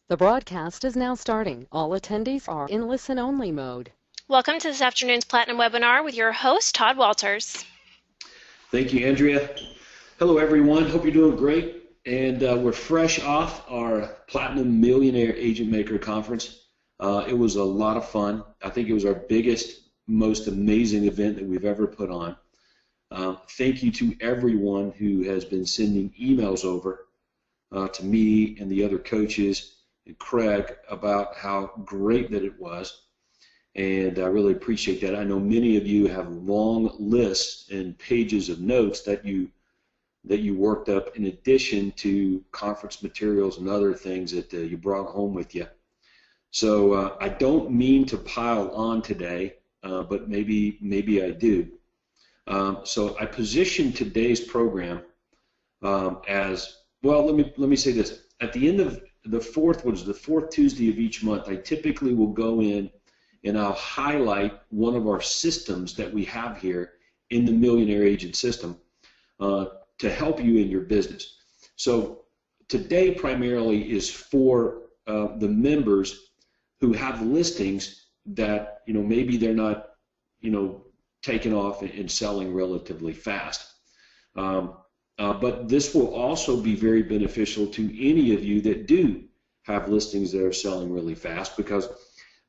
The broadcast is now starting. All attendees are in listen-only mode. Welcome to this afternoon's Platinum webinar with your host, Todd Walters. Thank you, Andrea. Hello, everyone. Hope you're doing great. And we're fresh off our Platinum Millionaire Agent Maker Conference. It was a lot of fun. I think it was our biggest, most amazing event that we've ever put on. Thank you to everyone who has been sending emails over to me and the other coaches and Craig about how great that it was. And I really appreciate that. I know many of you have long lists and pages of notes that you worked up in addition to conference materials and other things that you brought home with you. So I don't mean to pile on today, but maybe I do. So I positioned today's program as well. Let me say this: at the end of the fourth Tuesday of each month, I typically will go in and I'll highlight one of our systems that we have here in the Millionaire Agent System to help you in your business. So today primarily is for the members who have listings that maybe they're not taking off and selling relatively fast. But this will also be very beneficial to any of you that do have listings that are selling really fast, because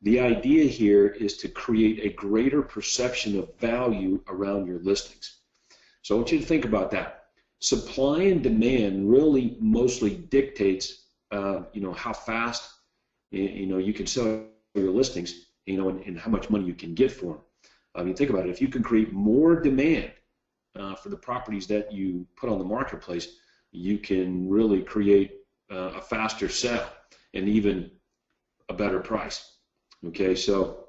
the idea here is to create a greater perception of value around your listings. So I want you to think about that. Supply and demand really mostly dictates how fast you can sell your listings, and how much money you can get for them. I mean, think about it. If you can create more demand for the properties that you put on the marketplace, you can really create a faster sale and even a better price. Okay, so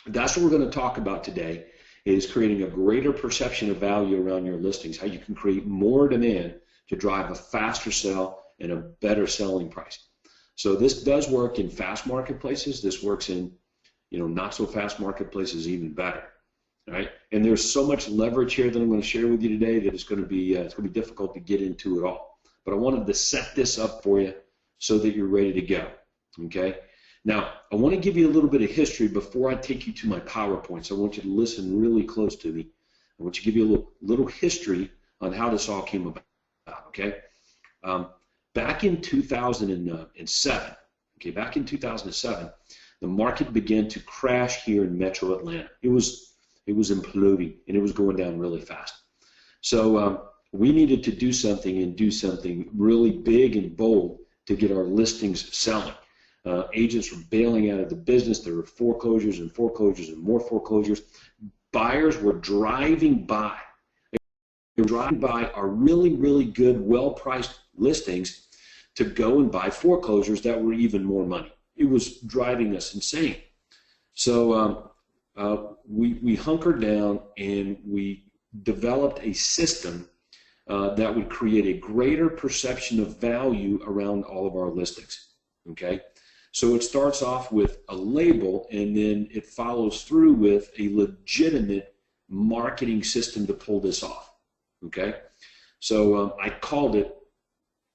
that's what we're going to talk about today, is creating a greater perception of value around your listings, how you can create more demand to drive a faster sale and a better selling price. So this does work in fast marketplaces. This works in not so fast marketplaces even better. Right? And there's so much leverage here that I'm going to share with you today that it's going to be difficult to get into it all. But I wanted to set this up for you so that you're ready to go. Okay. Now I want to give you a little bit of history before I take you to my PowerPoint. So I want you to listen really close to me. I want you to give you a little history on how this all came about. Okay. Back in 2007. Okay. Back in 2007, the market began to crash here in Metro Atlanta. It was imploding, and it was going down really fast. So we needed to do something really big and bold to get our listings selling. Agents were bailing out of the business. There were foreclosures and foreclosures and more foreclosures. Buyers were driving by. They were driving by our really, really good, well-priced listings to go and buy foreclosures that were even more money. It was driving us insane. So we hunkered down and we developed a system that would create a greater perception of value around all of our listings. Okay, so it starts off with a label, and then it follows through with a legitimate marketing system to pull this off. Okay, so I called it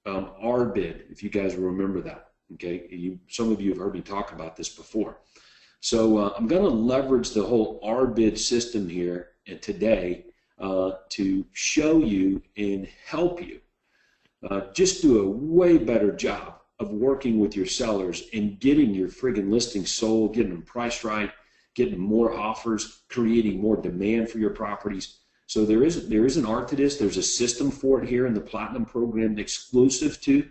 RBID, if you guys remember that. Okay, some of you have heard me talk about this before. So I'm going to leverage the whole RBID system here today to show you and help you just do a way better job of working with your sellers and getting your friggin' listings sold, getting them priced right, getting more offers, creating more demand for your properties. So there is an art to this. There's a system for it here in the Platinum program exclusive to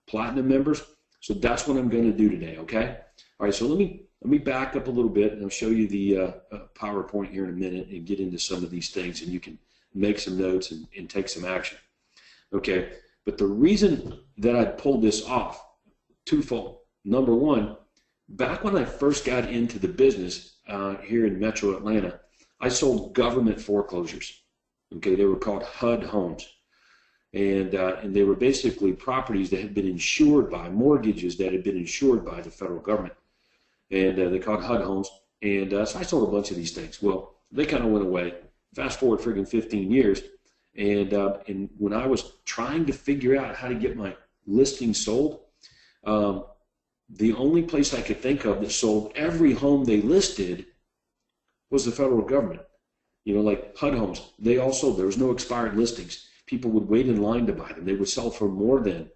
Platinum members. So that's what I'm going to do today, okay? All right, so let me back up a little bit, and I'll show you the PowerPoint here in a minute and get into some of these things, and you can make some notes and take some action. Okay, but the reason that I pulled this off, twofold. Number one, back when I first got into the business here in Metro Atlanta, I sold government foreclosures. Okay, they were called HUD homes. And they were basically properties that had been insured by, mortgages that had been insured by the federal government. And they called HUD homes. And so I sold a bunch of these things. Well, they kind of went away. Fast forward friggin' 15 years. And when I was trying to figure out how to get my listing sold, the only place I could think of that sold every home they listed was the federal government. You know, like HUD homes, they all sold. There was no expired listings. People would wait in line to buy them. They would sell for more than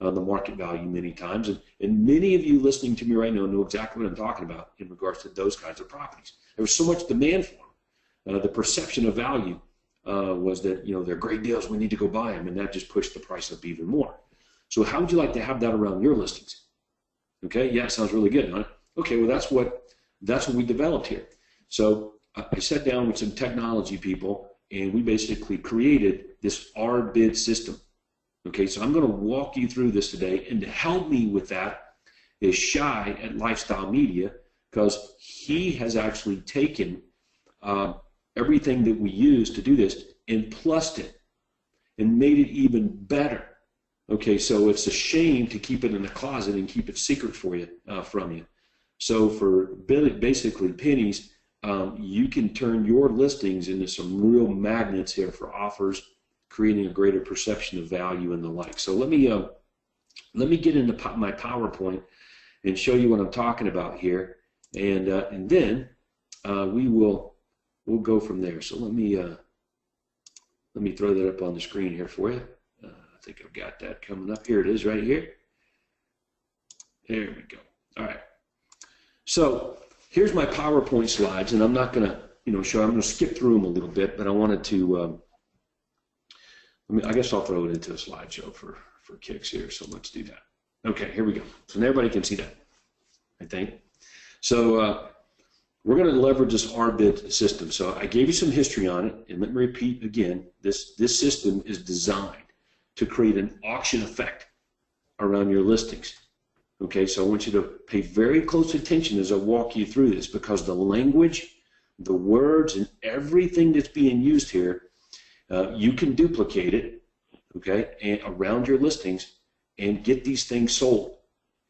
the market value many times. And many of you listening to me right now know exactly what I'm talking about in regards to those kinds of properties. There was so much demand for them. The perception of value was that, you know, they're great deals, we need to go buy them, and that just pushed the price up even more. So how would you like to have that around your listings? Okay, yeah, it sounds really good, huh? Okay, well that's what we developed here. So I sat down with some technology people, and we basically created this RBID system. Okay, so I'm going to walk you through this today, and to help me with that is Shai at Lifestyle Media, because he has actually taken everything that we use to do this and plussed it and made it even better. Okay, so it's a shame to keep it in a closet and keep it secret for you, from you. So for basically pennies, you can turn your listings into some real magnets here for offers, creating a greater perception of value and the like. So let me get into my PowerPoint and show you what I'm talking about here, and then we'll go from there. So let me throw that up on the screen here for you. I think I've got that coming up. Here it is right here. There we go. All right. So here's my PowerPoint slides, and I'm not going to show. I'm going to skip through them a little bit, but I wanted to. I guess I'll throw it into a slideshow for kicks here. So let's do that. Okay, here we go. So everybody can see that, I think. So we're going to leverage this RBID system. So I gave you some history on it, and let me repeat again. This system is designed to create an auction effect around your listings. Okay, so I want you to pay very close attention as I walk you through this, because the language, the words, and everything that's being used here, you can duplicate it, okay, and around your listings and get these things sold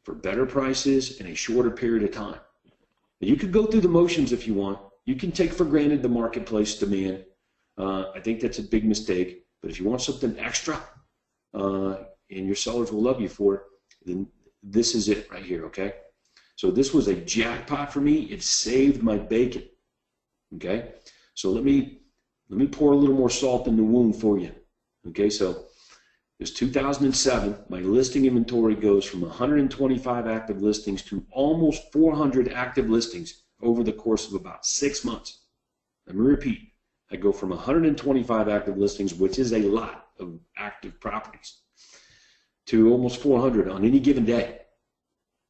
for better prices in a shorter period of time. You could go through the motions if you want. You can take for granted the marketplace demand. I think that's a big mistake. But if you want something extra, and your sellers will love you for it, then this is it right here, okay? So this was a jackpot for me. It saved my bacon, okay? So let me pour a little more salt in the wound for you, okay? So it's 2007. My listing inventory goes from 125 active listings to almost 400 active listings over the course of about 6 months. Let me repeat. I go from 125 active listings, which is a lot of active properties, to almost 400 on any given day.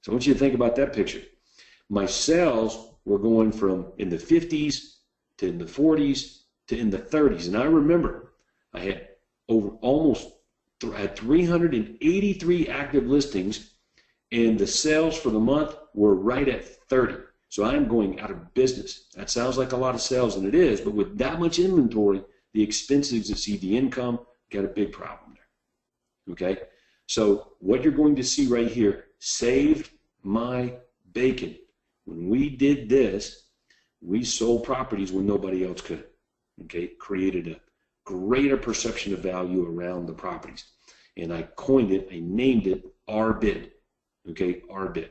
So I want you to think about that picture. My sales were going from in the 50s to in the 40s to in the 30s. And I remember I had I had 383 active listings, and the sales for the month were right at 30. So I'm going out of business. That sounds like a lot of sales, and it is, but with that much inventory, the expenses exceed the income. Got a big problem there. Okay? So what you're going to see right here saved my bacon. When we did this, we sold properties when nobody else could. Okay? Created a greater perception of value around the properties. And I coined it, I named it RBID. Okay? RBID.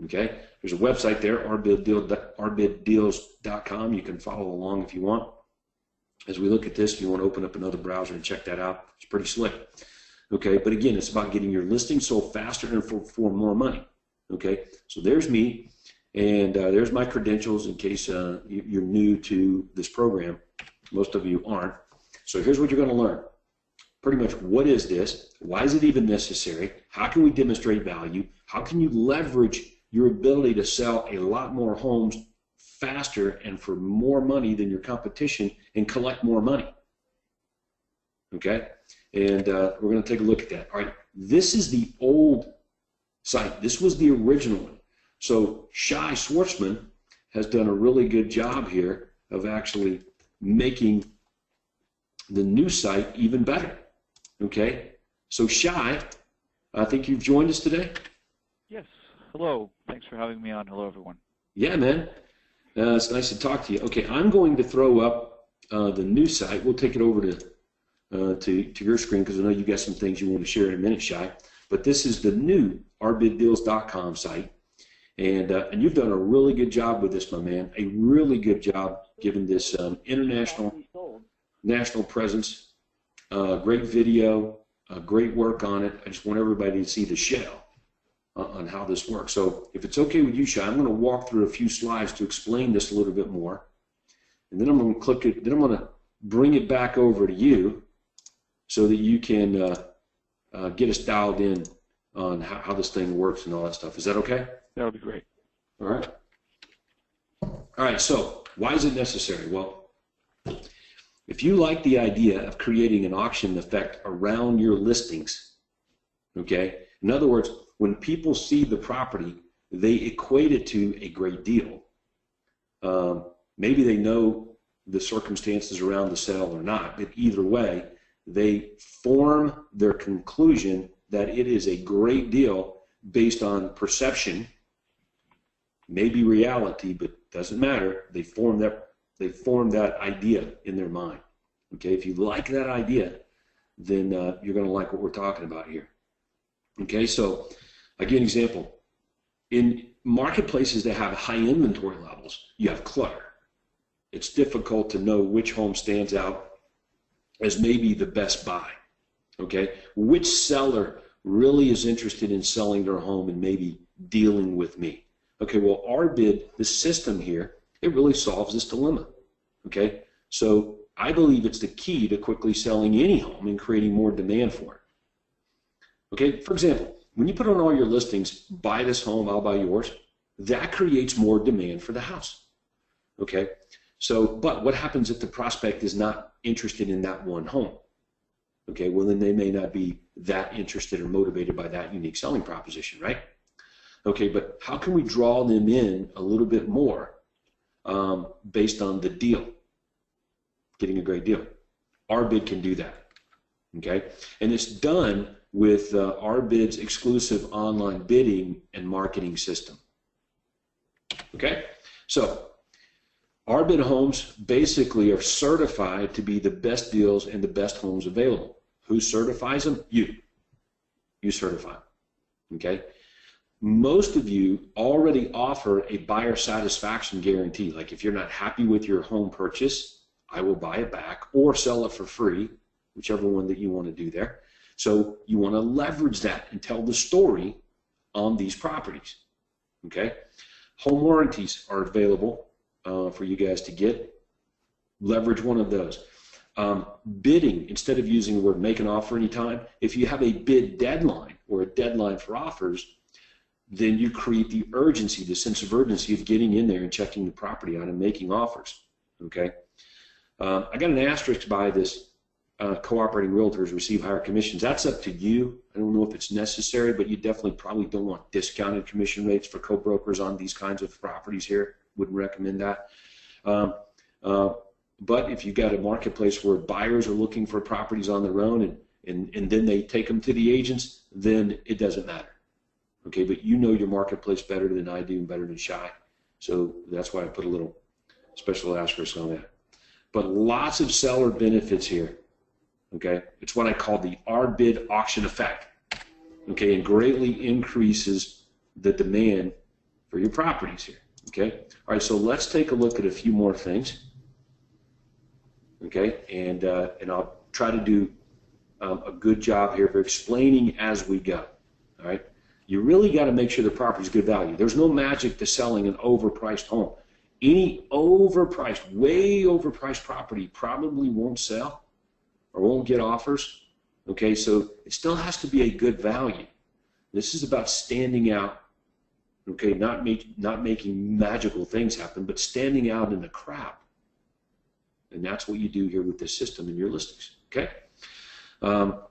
Okay? There's a website there, rbiddeals.com. You can follow along if you want. As we look at this, if you want to open up another browser and check that out, it's pretty slick. Okay, but again, it's about getting your listing sold faster and for more money. Okay, so there's me, and there's my credentials in case you're new to this program. Most of you aren't. So here's what you're going to learn. Pretty much, what is this? Why is it even necessary? How can we demonstrate value? How can you leverage your ability to sell a lot more homes faster and for more money than your competition and collect more money? Okay, and we're going to take a look at that. All right, this is the old site. This was the original one. So Shai Schwartzman has done a really good job here of actually making the new site even better. Okay, so Shai, I think you've joined us today. Yes. Hello. Thanks for having me on. Hello, everyone. Yeah, man. It's nice to talk to you. Okay, I'm going to throw up the new site. We'll take it over to your screen because I know you got some things you want to share in a minute, Shai. But this is the new rbiddeals.com site. And you've done a really good job with this, my man. A really good job given this national presence. Great video, great work on it. I just want everybody to see the shell on how this works. So if it's okay with you, Shai, I'm going to walk through a few slides to explain this a little bit more. And then I'm going to click it. Then I'm going to bring it back over to you so that you can get us dialed in on how this thing works and all that stuff. Is that okay? That would be great. All right. All right, so why is it necessary? Well, if you like the idea of creating an auction effect around your listings, okay? In other words, when people see the property, they equate it to a great deal. Maybe they know the circumstances around the sale or not, but either way, they form their conclusion that it is a great deal based on perception, maybe reality, but doesn't matter. They form that idea in their mind. Okay, if you like that idea, then you're going to like what we're talking about here. Okay, so I'll give you an example. In marketplaces that have high inventory levels, you have clutter. It's difficult to know which home stands out as maybe the best buy. Okay, which seller really is interested in selling their home and maybe dealing with me? Okay, well, our bid, the system here, it really solves this dilemma. Okay, so I believe it's the key to quickly selling any home and creating more demand for it. Okay, for example, when you put on all your listings, buy this home, I'll buy yours, that creates more demand for the house. Okay, so, but what happens if the prospect is not interested in that one home? Okay, well, then they may not be that interested or motivated by that unique selling proposition, right? Okay, but how can we draw them in a little bit more based on the deal, getting a great deal? Our bid can do that, okay? And it's done with our bid's exclusive online bidding and marketing system, okay? So our bid homes basically are certified to be the best deals and the best homes available. Who certifies them? You. You certify them, okay? Most of you already offer a buyer satisfaction guarantee. Like if you're not happy with your home purchase, I will buy it back or sell it for free, whichever one that you want to do there. So you want to leverage that and tell the story on these properties, okay? Home warranties are available for you guys to get. Leverage one of those. Bidding, instead of using the word make an offer anytime, if you have a bid deadline or a deadline for offers, then you create the urgency, the sense of urgency of getting in there and checking the property out and making offers, okay? I got an asterisk by this, cooperating realtors receive higher commissions. That's up to you. I don't know if it's necessary, but you definitely probably don't want discounted commission rates for co-brokers on these kinds of properties here. Wouldn't recommend that. But if you've got a marketplace where buyers are looking for properties on their own and then they take them to the agents, then it doesn't matter. Okay, but you know your marketplace better than I do and better than Shai. So that's why I put a little special asterisk on that. But lots of seller benefits here. Okay, it's what I call the our bid auction effect. Okay, and greatly increases the demand for your properties here. Okay, all right, so let's take a look at a few more things. Okay, and I'll try to do a good job here of explaining as we go. All right, you really got to make sure the property is good value. There's no magic to selling an overpriced home. Any overpriced, way overpriced property probably won't sell or won't get offers. Okay, so it still has to be a good value. This is about standing out. Okay, not making magical things happen, but standing out in the crowd. And that's what you do here with this system in your listings, okay?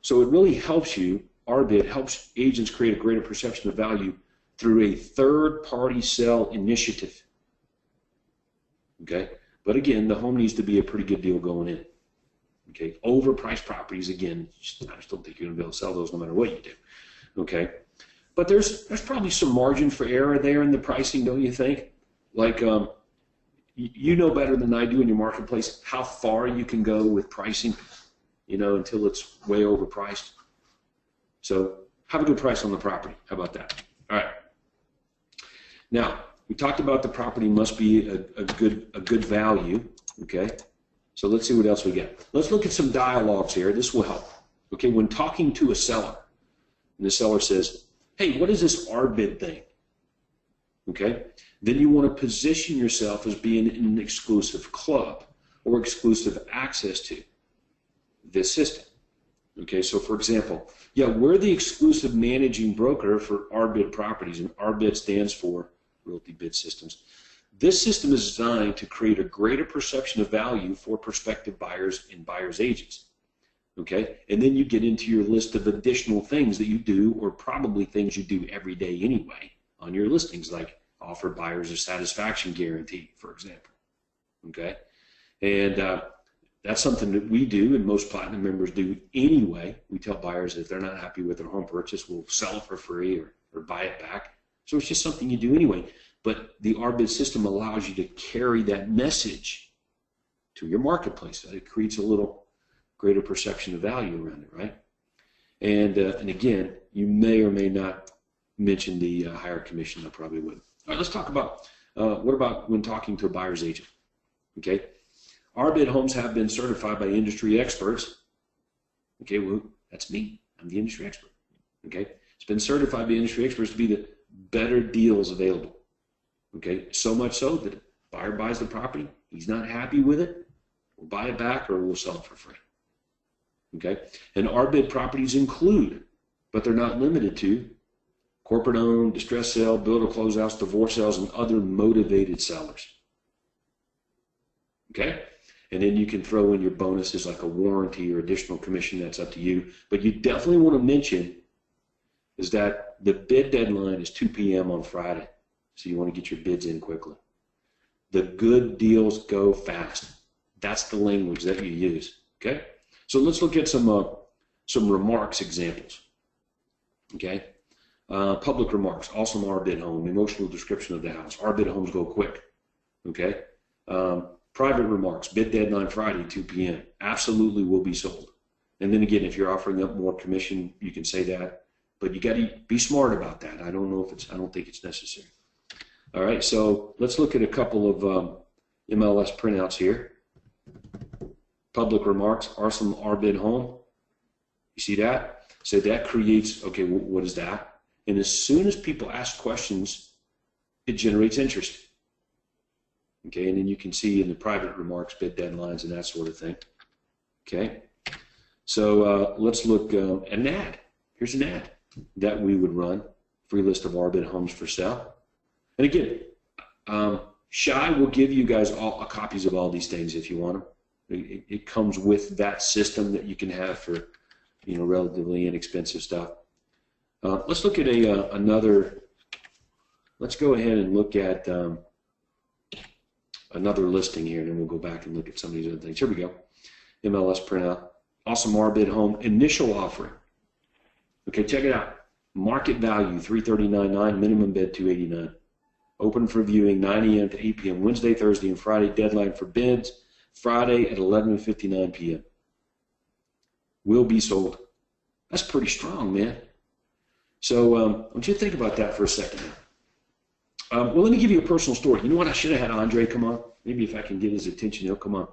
So it really helps you, our bid helps agents create a greater perception of value through a third-party sale initiative, okay? But again, the home needs to be a pretty good deal going in, okay? Overpriced properties, again, I just don't think you're gonna be able to sell those no matter what you do, okay? But there's probably some margin for error there in the pricing, don't you think? Like, you know better than I do in your marketplace how far you can go with pricing, you know, until it's way overpriced. So have a good price on the property. How about that? All right. Now, we talked about the property must be a good value, okay? So let's see what else we get. Let's look at some dialogues here. This will help. Okay, when talking to a seller, and the seller says, hey, what is this RBID thing? Okay, then you want to position yourself as being in an exclusive club or exclusive access to this system. Okay, so for example, yeah, we're the exclusive managing broker for RBID properties, and RBID stands for Realty Bid Systems. This system is designed to create a greater perception of value for prospective buyers and buyers' agents. Okay, and then you get into your list of additional things that you do, or probably things you do every day anyway on your listings, like offer buyers a satisfaction guarantee, for example. Okay, and that's something that we do, and most Platinum members do anyway. We tell buyers that if they're not happy with their home purchase, we'll sell it for free or buy it back. So it's just something you do anyway. But the RBID system allows you to carry that message to your marketplace. It creates a little greater perception of value around it, right? And again, you may or may not mention the higher commission. I probably would. All right, let's talk about what about when talking to a buyer's agent? Okay, RBID homes have been certified by industry experts. Okay, well, that's me. I'm the industry expert. Okay, it's been certified by industry experts to be the better deals available. Okay, so much so that if a buyer buys the property, he's not happy with it, we'll buy it back or we'll sell it for free. Okay, and RBID properties include, but they're not limited to, corporate-owned, distress sale, builder closeouts, divorce sales, and other motivated sellers. Okay, and then you can throw in your bonuses like a warranty or additional commission. That's up to you. But you definitely want to mention is that the bid deadline is 2 p.m. on Friday. So you want to get your bids in quickly. The good deals go fast. That's the language that you use. Okay. So let's look at some remarks examples. Okay. Public remarks. Awesome RBID home. Emotional description of the house. RBID homes go quick. Okay. Private remarks. Bid deadline Friday, 2 p.m. Absolutely will be sold. And then again, if you're offering up more commission, you can say that. But you got to be smart about that. I don't think it's necessary. All right, so let's look at a couple of MLS printouts here. Public remarks, awesome RBID home. You see that? So that creates, okay, what is that? And as soon as people ask questions, it generates interest. Okay, and then you can see in the private remarks, bid deadlines and that sort of thing. Okay, so let's look at an ad. Here's an ad that we would run. Free list of RBID homes for sale. And again, Shy will give you guys all copies of all these things if you want them. It comes with that system that you can have for, relatively inexpensive stuff. Let's look at another. Let's go ahead and look at another listing here, and then we'll go back and look at some of these other things. Here we go. MLS printout. Awesome RBID home. Initial offering. Okay, check it out. Market value $339.9. Minimum bid $289. Open for viewing 9 a.m. to 8 p.m. Wednesday, Thursday, and Friday. Deadline for bids Friday at 11:59 p.m. Will be sold. That's pretty strong, man. So I want you to think about that for a second. Well, let me give you a personal story. You know what? I should have had Andre come on. Maybe if I can get his attention, he'll come on.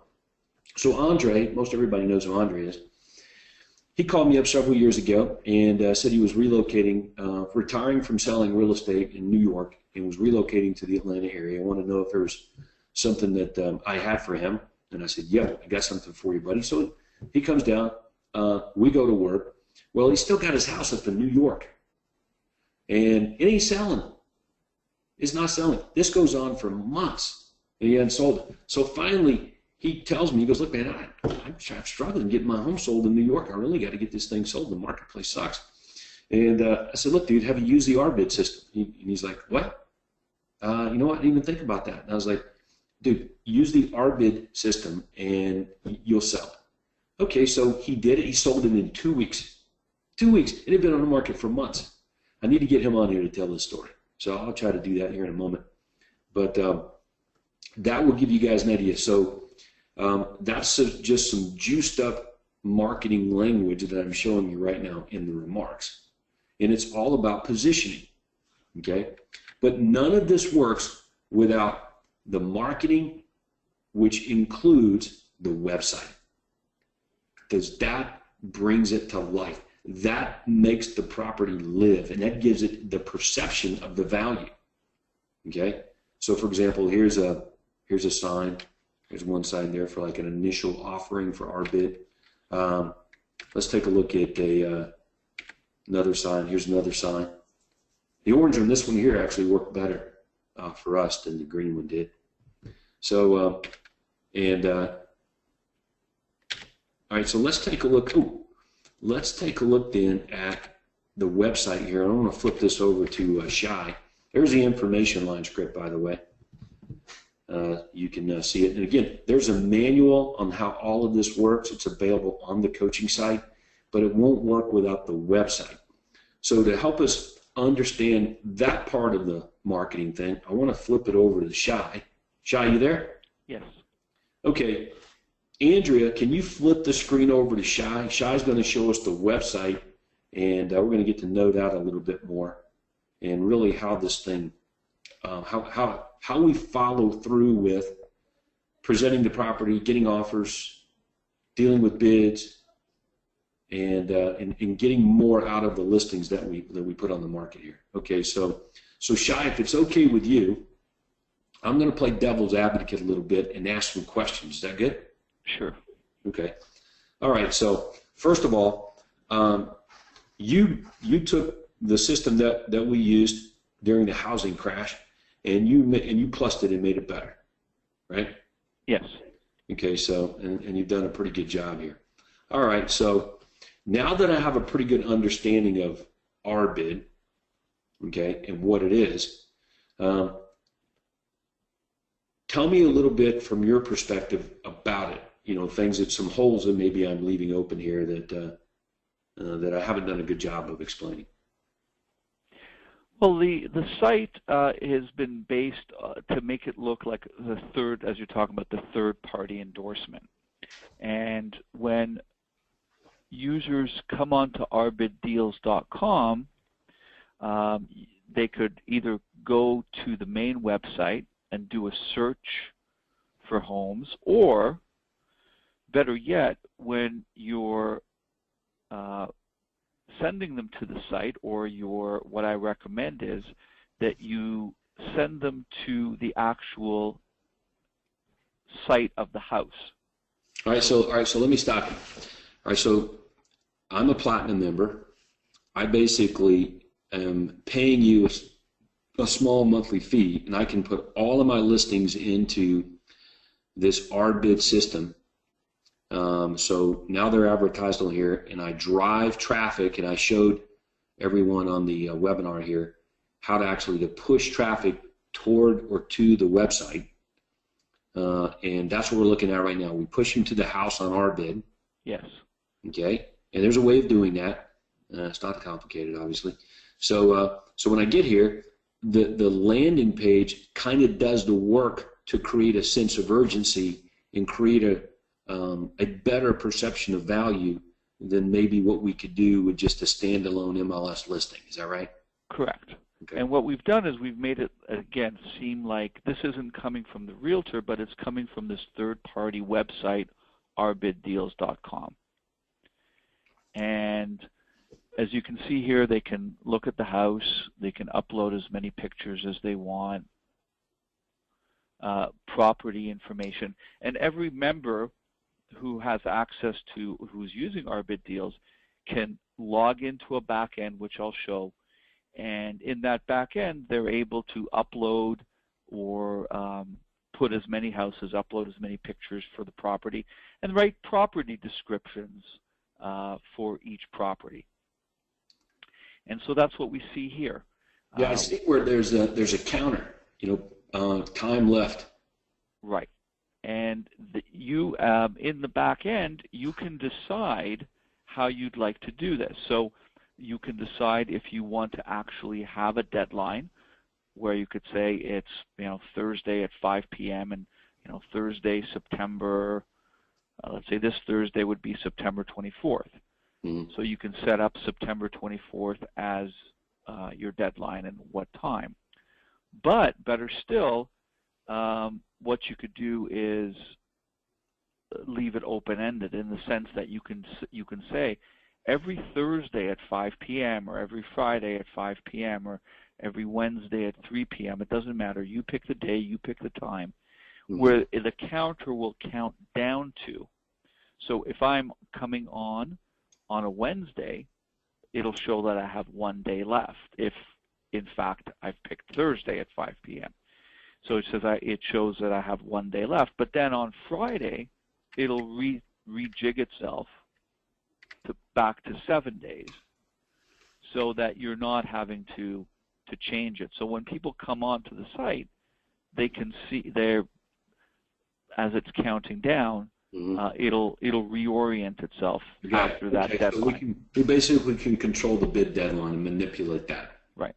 So Andre, most everybody knows who Andre is. He called me up several years ago and said he was relocating, retiring from selling real estate in New York, and was relocating to the Atlanta area. I want to know if there was something that I had for him. And I said, yeah, I got something for you, buddy. So he comes down. We go to work. Well, he's still got his house up in New York. And it ain't selling. It's not selling. This goes on for months, and he hasn't sold it. So finally, he tells me, he goes, look, man, I'm struggling getting my home sold in New York. I really got to get this thing sold. The marketplace sucks. And I said, look, dude, have you used the RBID system? And he's like, what? You know what? I didn't even think about that. And I was like, dude, use the RBID system and you'll sell it. Okay, so he did it. He sold it in 2 weeks. 2 weeks. It had been on the market for months. I need to get him on here to tell this story. So I'll try to do that here in a moment. But that will give you guys an idea. So that's just some juiced up marketing language that I'm showing you right now in the remarks. And it's all about positioning. Okay? But none of this works without the marketing, which includes the website, because that brings it to life. That makes the property live, and that gives it the perception of the value. Okay, so for example, here's a sign. There's one sign there for like an initial offering for our bid. Let's take a look at another sign. Here's another sign. The orange on this one here actually worked better for us than the green one did. So, all right, so let's take a look. Ooh, let's take a look then at the website here. I want to flip this over to Shy. There's the information line script, by the way. You can see it. And again, there's a manual on how all of this works. It's available on the coaching site, but it won't work without the website. So to help us understand that part of the marketing thing, I want to flip it over to Shy. Shy, you there? Yes. Okay. Andrea, can you flip the screen over to Shy? Shy's going to show us the website, and we're going to get to know that a little bit more, and really how this thing, how we follow through with presenting the property, getting offers, dealing with bids, and getting more out of the listings that we put on the market here. Okay, so Shy, if it's okay with you, I'm going to play devil's advocate a little bit and ask some questions. Is that good? Sure. Okay. All right. So first of all, you took the system that we used during the housing crash, and you plussed it and made it better, right? Yes. Okay. So and you've done a pretty good job here. All right. So now that I have a pretty good understanding of our bid, okay, and what it is, tell me a little bit from your perspective about it. You know, some holes that maybe I'm leaving open here that I haven't done a good job of explaining. Well, the site has been based to make it look like the third, as you're talking about, the third-party endorsement. And when users come onto ourbiddeals.com, they could either go to the main website and do a search for homes, or better yet, when you're sending them to the site, or what I recommend is that you send them to the actual site of the house. All right, so let me stop you. All right, so I'm a platinum member. I basically am paying you a small monthly fee, and I can put all of my listings into this RBid system. So now they're advertised on here, and I drive traffic, and I showed everyone on the webinar here how to push traffic toward or to the website. And that's what we're looking at right now. We push them to the house on RBid. Yes. Okay. And there's a way of doing that. It's not complicated, obviously. So when I get here, the landing page kind of does the work to create a sense of urgency and create a better perception of value than maybe what we could do with just a standalone MLS listing. Is that right? Correct. Okay. And what we've done is we've made it, again, seem like this isn't coming from the realtor, but it's coming from this third-party website, ourbiddeals.com. And as you can see here, they can look at the house, they can upload as many pictures as they want, property information, and every member who has access to, who's using RBid Deals, can log into a back end, which I'll show, and in that back end, they're able to upload or put as many houses, upload as many pictures for the property, and write property descriptions for each property. And so that's what we see here. Yeah, I see where there's a counter, time left. Right. And you, in the back end, you can decide how you'd like to do this. So you can decide if you want to actually have a deadline where you could say it's Thursday at 5 p.m. and Thursday, September, let's say this Thursday would be September 24th. Mm-hmm. So you can set up September 24th as your deadline and what time. But better still, what you could do is leave it open-ended in the sense that you can say every Thursday at 5 p.m. or every Friday at 5 p.m. or every Wednesday at 3 p.m. It doesn't matter. You pick the day, you pick the time, where the counter will count down to. So if I'm coming on a Wednesday, it'll show that I have 1 day left. If in fact I've picked Thursday at 5 p.m. So it shows that I have 1 day left. But then on Friday, it'll rejig itself back to 7 days, so that you're not having to change it. So when people come onto the site, they can see as it's counting down, it'll reorient itself after that deadline. So we basically can control the bid deadline and manipulate that. Right.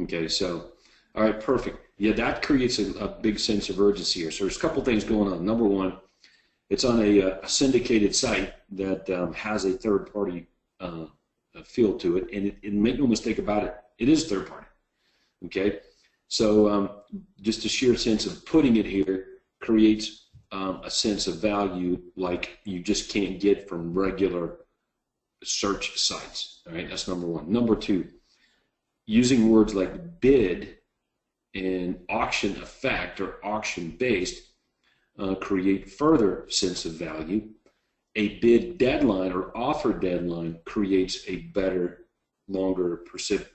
Okay, so, all right, perfect. Yeah, that creates a big sense of urgency here. So there's a couple things going on. Number one, it's on a syndicated site that has a third-party feel to it, and make no mistake about it, it is third-party. Okay, so just a sheer sense of putting it here creates a sense of value like you just can't get from regular search sites. All right, that's number one. Number two, using words like bid and auction effect or auction based create further sense of value. A bid deadline or offer deadline creates a better, longer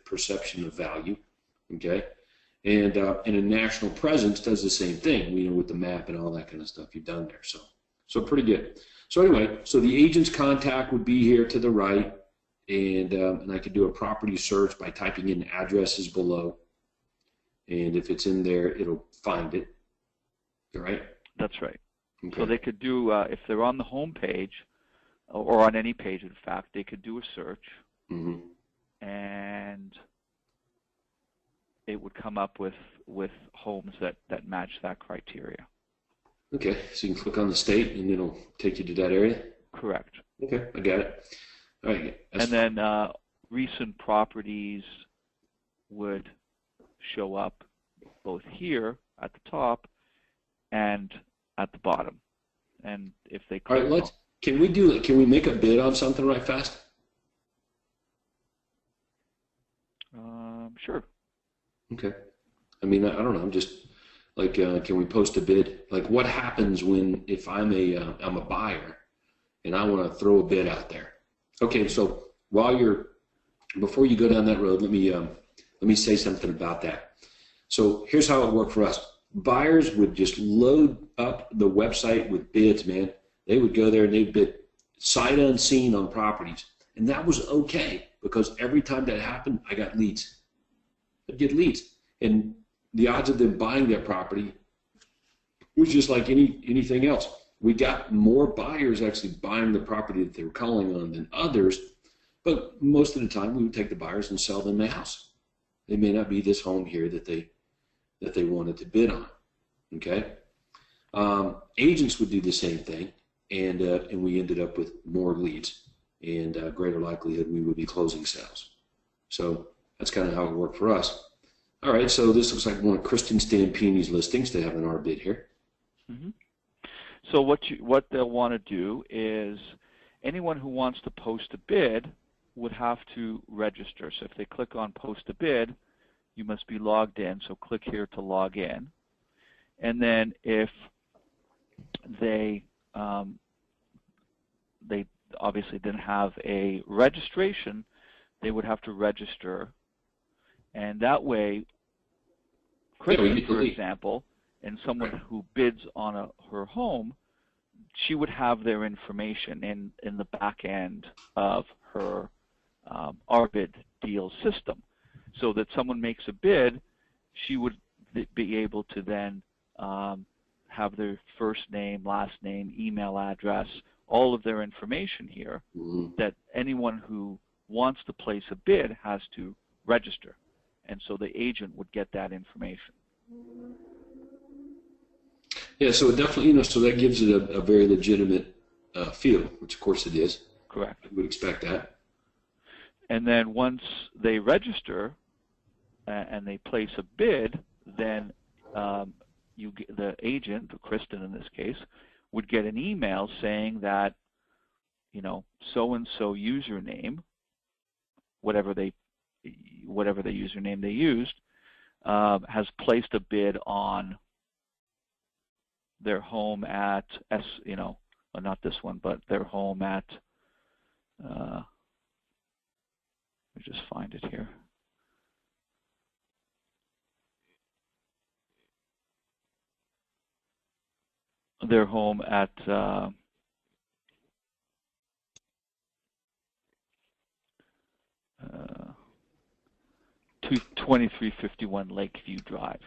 perception of value. Okay, and a national presence does the same thing. With the map and all that kind of stuff you've done there. So pretty good. So anyway, so the agent's contact would be here to the right, and I could do a property search by typing in addresses below, and if it's in there, it'll find it. All right. That's right. Okay. So they could do, if they're on the home page, or on any page, in fact, they could do a search, and it would come up with homes that match that criteria. Okay, so you can click on the state, and it'll take you to that area? Correct. Okay, I got it. All right. And then recent properties would show up both here at the top and at the bottom. And if they click, all right, can we make a bid on something right fast? Sure. Okay. I mean, I don't know. I'm just like, can we post a bid? Like, what happens if I'm a buyer and I want to throw a bid out there? Okay. So before you go down that road, let me say something about that. So here's how it worked for us. Buyers would just load up the website with bids, man. They would go there and they'd bid sight unseen on properties. And that was okay, because every time that happened, I got leads. I'd get leads. And the odds of them buying that property was just like anything else. We got more buyers actually buying the property that they were calling on than others, but most of the time we would take the buyers and sell them the house. They may not be this home here that they wanted to bid on. Okay, agents would do the same thing, and we ended up with more leads and greater likelihood we would be closing sales. So that's kind of how it worked for us. All right, so this looks like one of Kristen Stampini's listings. They have an R bid here. So what they'll want to do is anyone who wants to post a bid would have to register. So if they click on post a bid, you must be logged in. So click here to log in. And then if they obviously didn't have a registration, they would have to register. And that way, Kristen, for example, and someone who bids on her home, she would have their information in the back end of her RBID deal system, so that someone makes a bid, she would be able to then have their first name, last name, email address, all of their information here, that anyone who wants to place a bid has to register. And so the agent would get that information. Yeah, so it definitely, so that gives it a very legitimate feel, which of course it is. Correct. We would expect that. And then once they register and they place a bid, then the agent, Kristen in this case, would get an email saying that, so-and-so username, whatever the username they used, has placed a bid on their home at not this one, but their home at, let me just find it here. Their home at 2351 Lakeview Drive.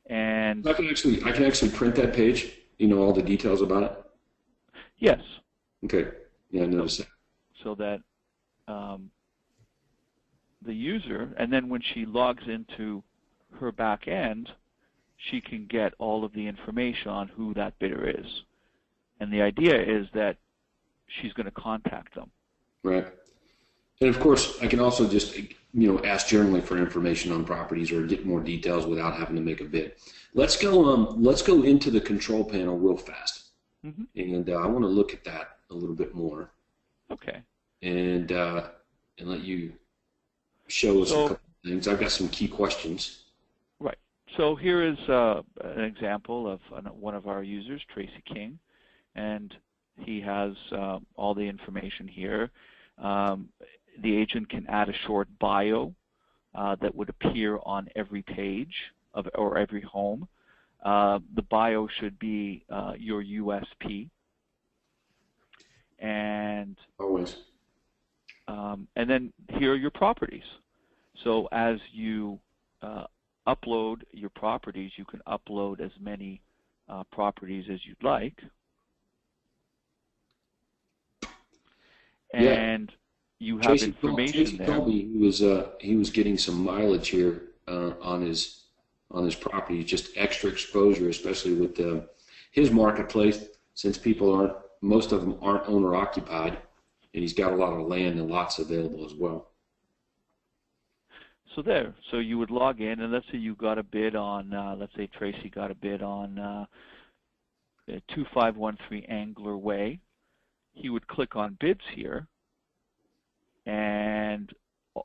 And I can actually print that page, all the details about it. Yes. Okay. Yeah, I noticed that. So that the user, and then when she logs into her back end, she can get all of the information on who that bidder is. And the idea is that she's going to contact them. Right. And of course, I can also just, ask generally for information on properties or get more details without having to make a bid. Let's go into the control panel real fast. Mm-hmm. And I want to look at that a little bit more. Okay. And let you show us a couple of things. I've got some key questions. Right. So here is an example of one of our users, Tracy King, and he has all the information here. The agent can add a short bio that would appear on every page or every home. The bio should be your USP. And always. And then here are your properties. So as you upload your properties, you can upload as many properties as you'd like. And you have Tracy information there. told me he was getting some mileage here on his property, just extra exposure, especially with his marketplace, since most of them aren't owner occupied, and he's got a lot of land and lots available as well. So you would log in, and let's say you got a bid on, let's say Tracy got a bid on 2513 Angler Way. He would click on bids here, and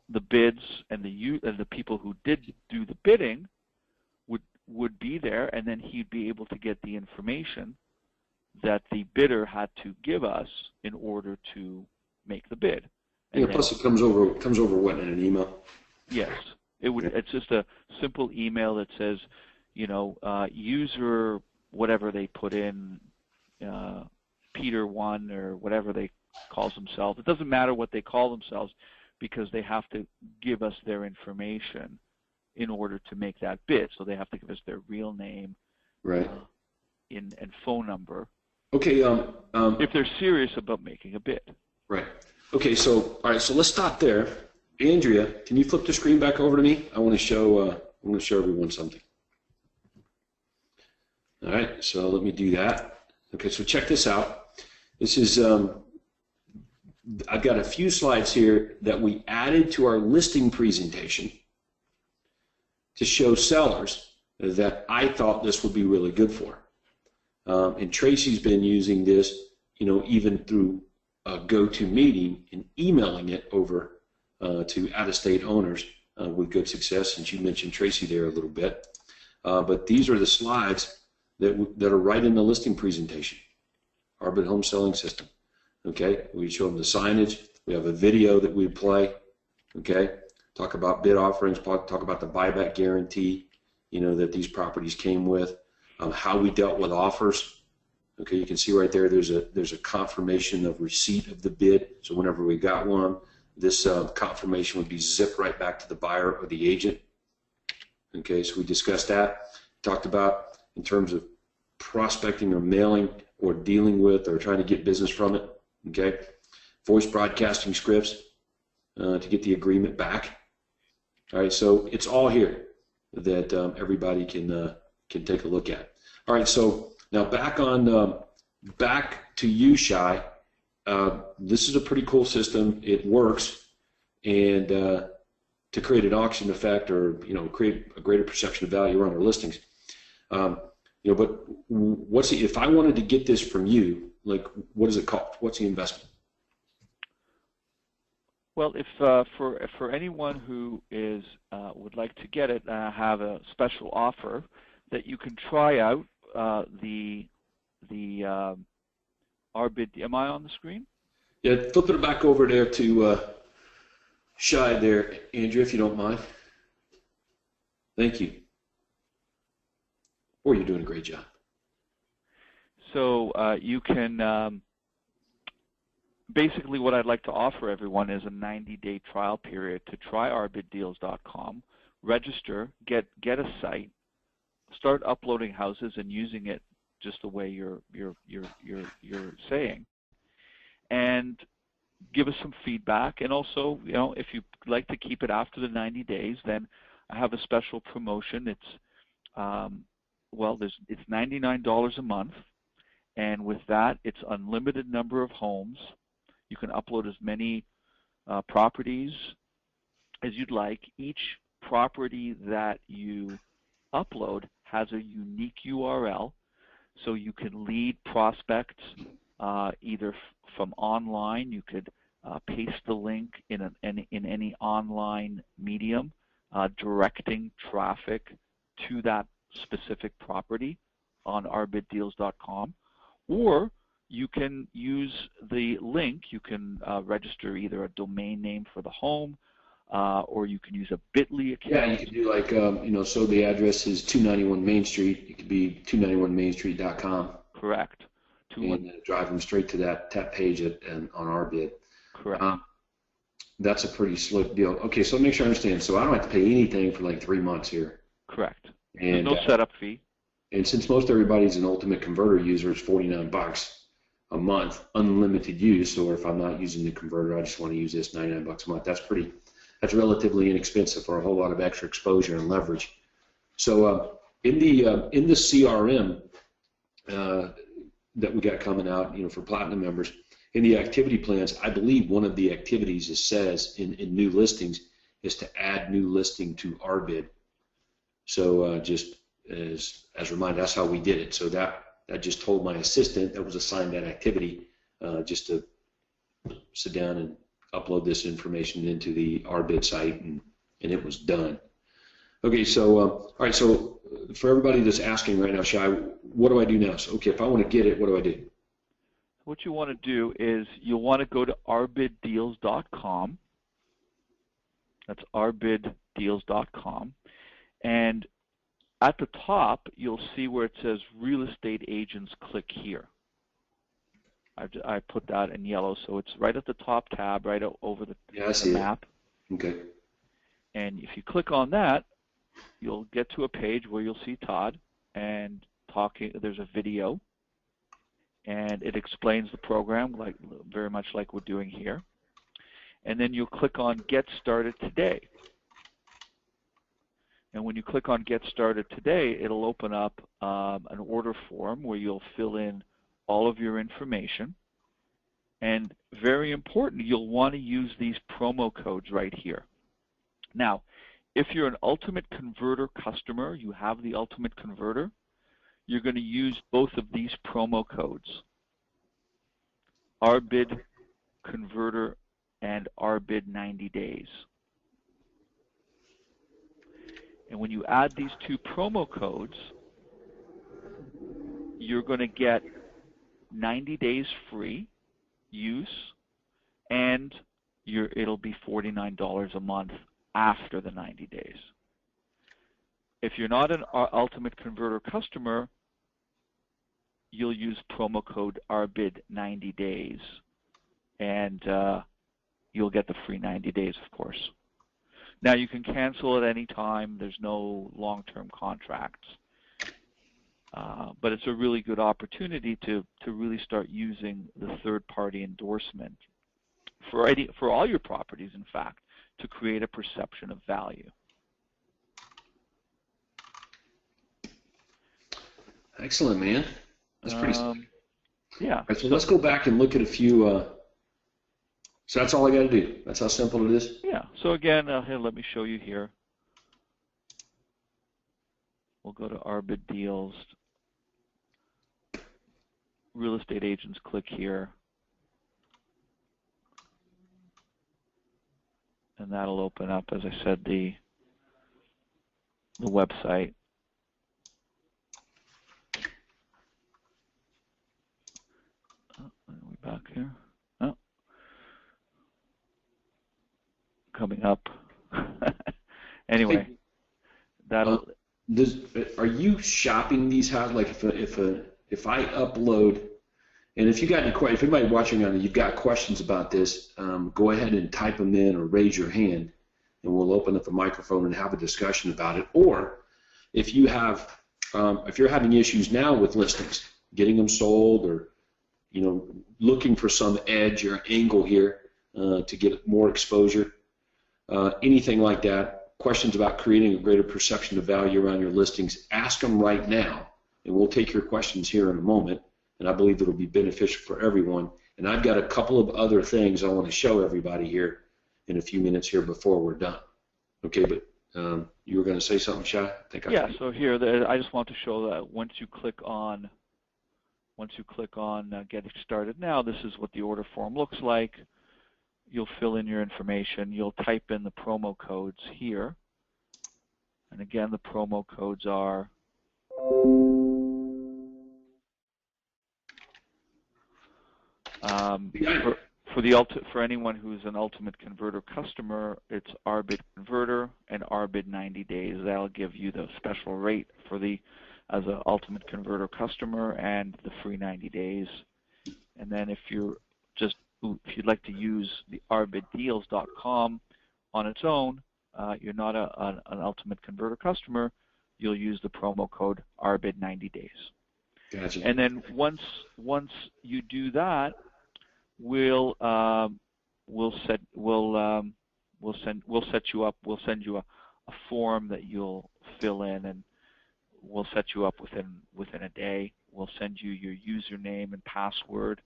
the bids and the people who did do the bidding would be there, and then he'd be able to get the information that the bidder had to give us in order to make the bid. And plus it comes over what, in an email? Yes, it would. It's just a simple email that says, user whatever they put in, Peter 1 or whatever they calls themselves. It doesn't matter what they call themselves because they have to give us their information in order to make that bid. So they have to give us their real name, right, and phone number. Okay. If they're serious about making a bid. Right. Okay. So all right. So let's stop there. Andrea, can you flip the screen back over to me? I want to show everyone something. All right. So let me do that. Okay. So check this out. This is I've got a few slides here that we added to our listing presentation to show sellers that I thought this would be really good for. And Tracy's been using this, even through a GoToMeeting and emailing it over to out-of-state owners with good success. And you mentioned Tracy there a little bit. But these are the slides that are right in the listing presentation. Arbit Home Selling System. Okay, we show them the signage. We have a video that we play. Okay, talk about bid offerings. Talk about the buyback guarantee. That these properties came with. How we dealt with offers. Okay, you can see right there. There's a confirmation of receipt of the bid. So whenever we got one, this confirmation would be zipped right back to the buyer or the agent. Okay, so we discussed that. Talked about in terms of prospecting or mailing or dealing with or trying to get business from it. Okay, voice broadcasting scripts to get the agreement back. All right, so it's all here that everybody can take a look at. All right, so now back to you, Shai. This is a pretty cool system. It works, and to create an auction effect or, create a greater perception of value around our listings. But if I wanted to get this from you, like, what does it cost? What's the investment? Well, if for anyone who is would like to get it, I have a special offer that you can try out the RBID. Am I on the screen? Yeah, flip it back over there to Shai there, Andrea, if you don't mind. Thank you. Or you're doing a great job. So you can. Basically, what I'd like to offer everyone is a 90-day trial period to try rbiddeals.com, register, get a site, start uploading houses and using it just the way you're saying, and give us some feedback. And also, if you'd like to keep it after the 90 days, then I have a special promotion. It's it's $99 a month, and with that, it's unlimited number of homes. You can upload as many properties as you'd like. Each property that you upload has a unique URL, so you can lead prospects either from online. You could paste the link in any online medium, directing traffic to that specific property on rbiddeals.com, or you can use the link. You can register either a domain name for the home, or you can use a Bitly account. Yeah, you can do like, so the address is 291 Main Street. It could be 291mainstreet.com. Correct. And drive them straight to that page on RBID. Correct. That's a pretty slick deal. Okay, so make sure I understand. So I don't have to pay anything for like 3 months here. Correct. And there's no setup fee. And since most everybody's an Ultimate Converter user, it's $49 a month, unlimited use. Or if I'm not using the converter, I just want to use this, $99 a month. That's relatively inexpensive for a whole lot of extra exposure and leverage. So in the CRM that we got coming out, for Platinum members, in the activity plans, I believe one of the activities it says in new listings is to add new listing to RBID. So just as a reminder, that's how we did it. So that I just told my assistant that was assigned that activity just to sit down and upload this information into the RBID site, and it was done. Okay, so all right, so for everybody that's asking right now, Shai, what do I do now? So, okay, if I want to get it, what do I do? What you want to do is you'll want to go to rbiddeals.com. That's rbiddeals.com. And at the top, you'll see where it says Real Estate Agents, click here. I put that in yellow, so it's right at the top tab, right over the map. Okay. And if you click on that, you'll get to a page where you'll see Todd and talking. There's a video, and it explains the program very much like we're doing here. And then you'll click on Get Started Today. And when you click on Get Started Today, it'll open up an order form where you'll fill in all of your information. And very important, you'll want to use these promo codes right here. Now, if you're an Ultimate Converter customer, you have the Ultimate Converter, you're going to use both of these promo codes, RBID Converter and RBID 90 days. And when you add these two promo codes, you're going to get 90 days free use, and it'll be $49 a month after the 90 days. If you're not an Ultimate Converter customer, you'll use promo code RBID 90 days, and you'll get the free 90 days, of course. Now, you can cancel at any time. There's no long-term contracts. But it's a really good opportunity to really start using the third-party endorsement for all your properties, in fact, to create a perception of value. Excellent, man. That's pretty. Yeah. All right, so let's go back and look at a few So that's all I got to do. That's how simple it is. Yeah. So again, here, let me show you here. We'll go to Arbid Deals. Real estate agents, click here. And that'll open up, as I said, the website. Oh, are we back here? Oh, coming up. Anyway, that'll. Are you shopping these houses? Like if I upload, and if you got any questions, if anybody watching on it, you've got questions about this, go ahead and type them in or raise your hand, and we'll open up the microphone and have a discussion about it. Or if you have, if you're having issues now with listings, getting them sold, or looking for some edge or angle here to get more exposure, anything like that. Questions about creating a greater perception of value around your listings, ask them right now, and we'll take your questions here in a moment, and I believe it'll be beneficial for everyone. And I've got a couple of other things I want to show everybody here in a few minutes here before we're done. Okay, but you were going to say something, Shai? Yeah, so here, I just want to show that once you click on Getting Started Now, this is what the order form looks like. You'll fill in your information. You'll type in the promo codes here. And again, the promo codes are for anyone who's an Ultimate Converter customer, it's Arbid Converter and Arbid 90 days. That'll give you the special rate for as an Ultimate Converter customer and the free 90 days. And then if you'd like to use the arbiddeals.com on its own, you're not an Ultimate Converter customer, you'll use the promo code Arbid 90 days. Gotcha. And then once you do that, we'll set you up. We'll send you a form that you'll fill in, and we'll set you up within a day. We'll send you your username and password,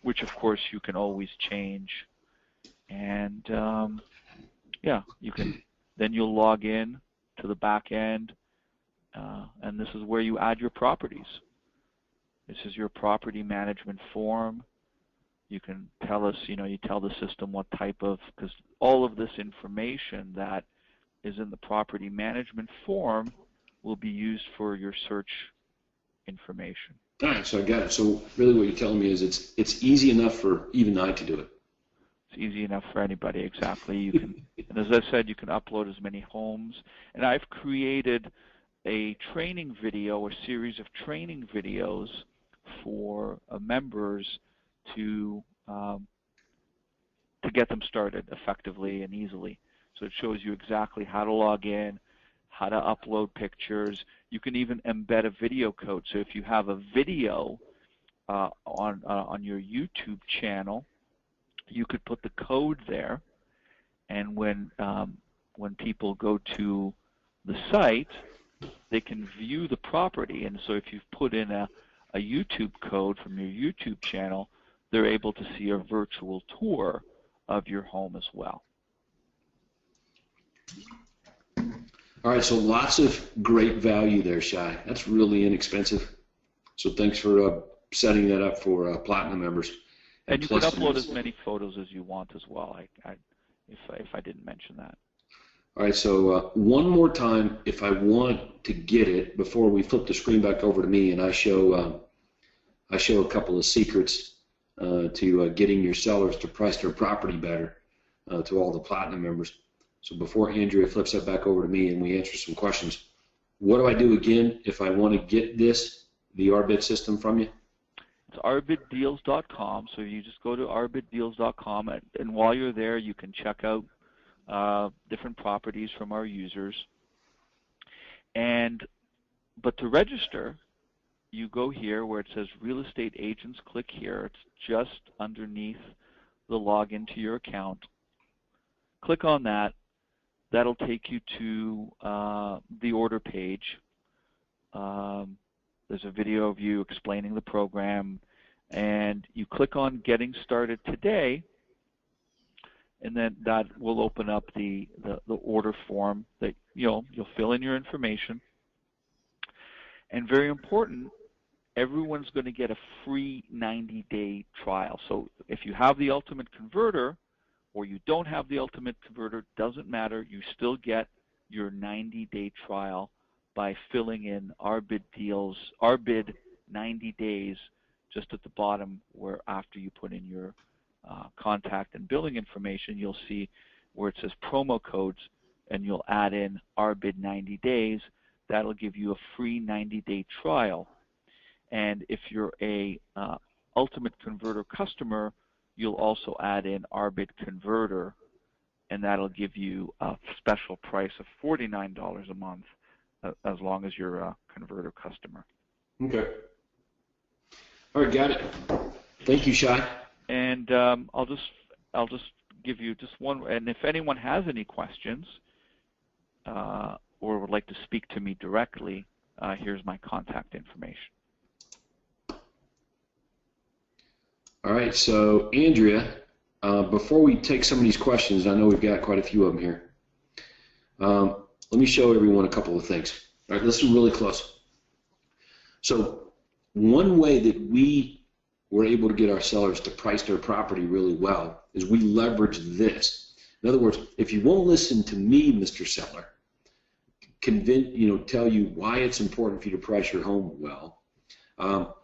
which of course you can always change. And yeah, you can. Then you'll log in to the back end, and this is where you add your properties. This is your property management form. You can tell us, you tell the system what type of, because all of this information that is in the property management form will be used for your search information. All right, so I got it. So really what you're telling me is it's easy enough for even I to do it. It's easy enough for anybody, exactly. You can, and as I said, you can upload as many homes. And I've created a training video, a series of training videos for members to get them started effectively and easily. So it shows you exactly how to log in, how to upload pictures. You can even embed a video code. So if you have a video on your YouTube channel, you could put the code there, and when people go to the site, they can view the property. And so if you've put in a YouTube code from your YouTube channel, they're able to see a virtual tour of your home as well. All right, so lots of great value there, Shai. That's really inexpensive. So thanks for setting that up for Platinum members. And you can upload as many photos as you want as well, if I didn't mention that. All right, so one more time, if I want to get it, before we flip the screen back over to me and I show a couple of secrets to getting your sellers to price their property better to all the Platinum members. So before Andrea flips that back over to me and we answer some questions, what do I do again if I want to get the Arbid system from you? It's arbiddeals.com. So you just go to arbiddeals.com, and while you're there, you can check out different properties from our users. But to register, you go here where it says Real Estate Agents. Click here. It's just underneath the login to your account. Click on that. That'll take you to the order page. There's a video of you explaining the program, and you click on Getting Started Today, and then that will open up the order form that you'll fill in your information. And very important, everyone's going to get a free 90-day trial. So if you have the Ultimate Converter or you don't have the Ultimate Converter, doesn't matter. You still get your 90-day trial by filling in our bid deals, our bid 90 days, just at the bottom where after you put in your contact and billing information, you'll see where it says promo codes, and you'll add in our bid 90 days. That'll give you a free 90-day trial. And if you're a Ultimate Converter customer, you'll also add in our bid Converter, and that'll give you a special price of $49 a month as long as you're a Converter customer. Okay. All right, got it. Thank you, Shai. And I'll just give you just one. And if anyone has any questions or would like to speak to me directly, here's my contact information. All right, so Andrea, before we take some of these questions, I know we've got quite a few of them here. Let me show everyone a couple of things. All right, listen really close. So one way that we were able to get our sellers to price their property really well is we leverage this. In other words, if you won't listen to me, Mr. Seller, tell you why it's important for you to price your home well,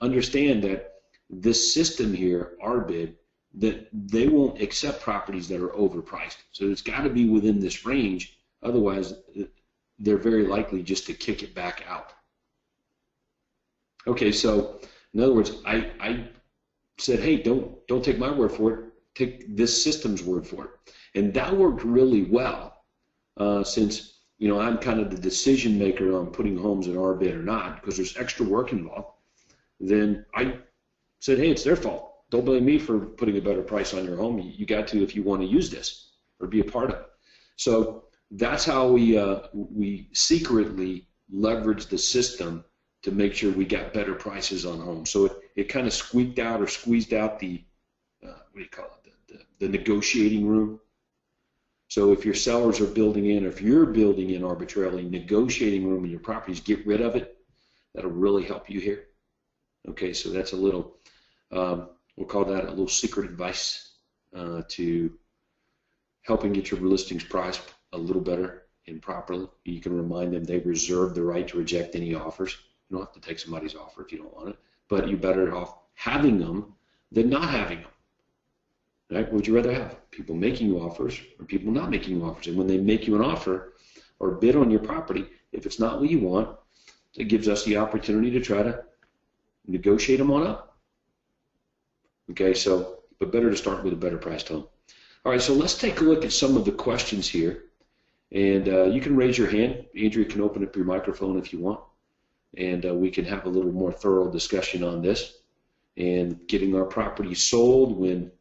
understand that this system here, our bid, that they won't accept properties that are overpriced. So it's got to be within this range. Otherwise, they're very likely just to kick it back out. Okay, so in other words, I said, hey, don't take my word for it. Take this system's word for it. And that worked really well since, I'm kind of the decision maker on putting homes in our bid or not, because there's extra work involved. Then I said, hey, it's their fault. Don't blame me for putting a better price on your home. You got to if you want to use this or be a part of it. So that's how we secretly leverage the system to make sure we got better prices on homes. So it kind of squeaked out or squeezed out the the negotiating room. So if your sellers are building in, or if you're building in arbitrarily negotiating room in your properties, get rid of it. That'll really help you here. Okay, so that's a little, we'll call that a little secret advice to helping get your listings priced a little better and properly. You can remind them they reserve the right to reject any offers. You don't have to take somebody's offer if you don't want it, but you're better off having them than not having them. Right? What would you rather have? People making you offers or people not making you offers? And when they make you an offer or bid on your property, if it's not what you want, it gives us the opportunity to try to negotiate them on up. Okay, so, but better to start with a better priced home. All right, so let's take a look at some of the questions here. And you can raise your hand. Andrea can open up your microphone if you want. And we can have a little more thorough discussion on this and getting our property sold when,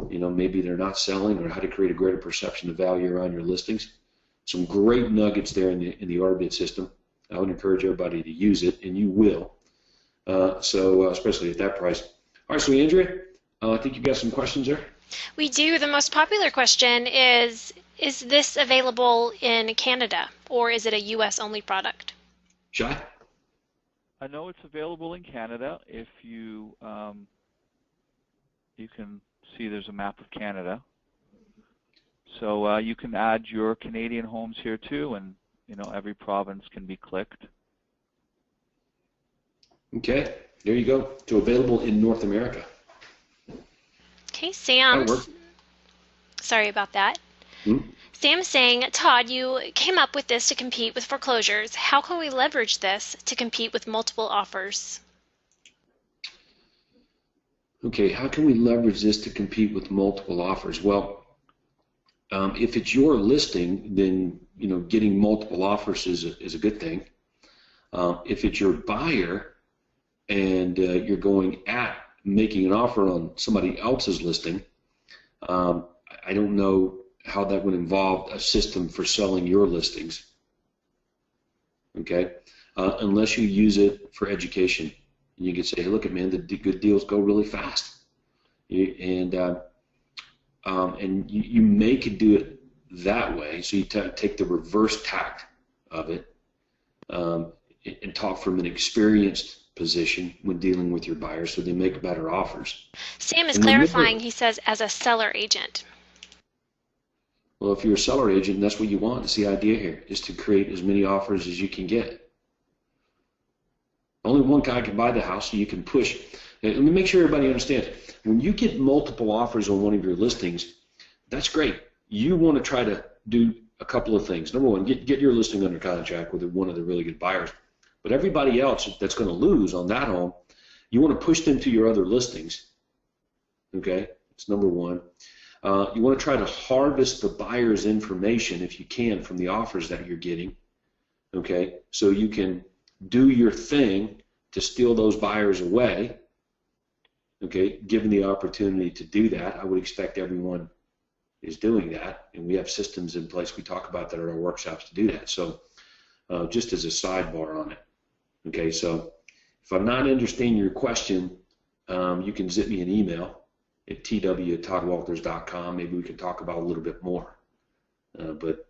maybe they're not selling, or how to create a greater perception of value around your listings. Some great nuggets there in the RBID system. I would encourage everybody to use it, and you will. Especially at that price. All right, so Andrea, I think you've got some questions there. We do. The most popular question is this available in Canada, or is it a U.S. only product? Shai? I know it's available in Canada. If you you can see there's a map of Canada. So you can add your Canadian homes here too, and every province can be clicked. Okay, there you go. So available in North America. Okay, Sam. Sorry about that. Sam's saying, Todd, you came up with this to compete with foreclosures. How can we leverage this to compete with multiple offers? Okay, how can we leverage this to compete with multiple offers? Well, if it's your listing, then getting multiple offers is a good thing. If it's your buyer and you're going at making an offer on somebody else's listing, I don't know how that would involve a system for selling your listings. Okay, unless you use it for education. You can say, hey, look, man, the good deals go really fast. And and you may could do it that way. So you take the reverse tact of it, and talk from an experienced position when dealing with your buyers, so they make better offers. Sam is clarifying. He says as a seller agent. Well, if you're a seller agent, that's what you want. It's the idea here, is to create as many offers as you can get. Only one guy can buy the house, so you can push. And let me make sure everybody understands. When you get multiple offers on one of your listings, that's great. You want to try to do a couple of things. Number one, get your listing under contract with one of the really good buyers. But everybody else that's going to lose on that home, you want to push them to your other listings. Okay, that's number one. You want to try to harvest the buyer's information if you can from the offers that you're getting. Okay, so you can do your thing to steal those buyers away. Okay, given the opportunity to do that, I would expect everyone is doing that, and we have systems in place we talk about that at our workshops to do that. So just as a sidebar on it. Okay, so if I'm not understanding your question, you can zip me an email at tw@toddwalters.com. Maybe we can talk about a little bit more. But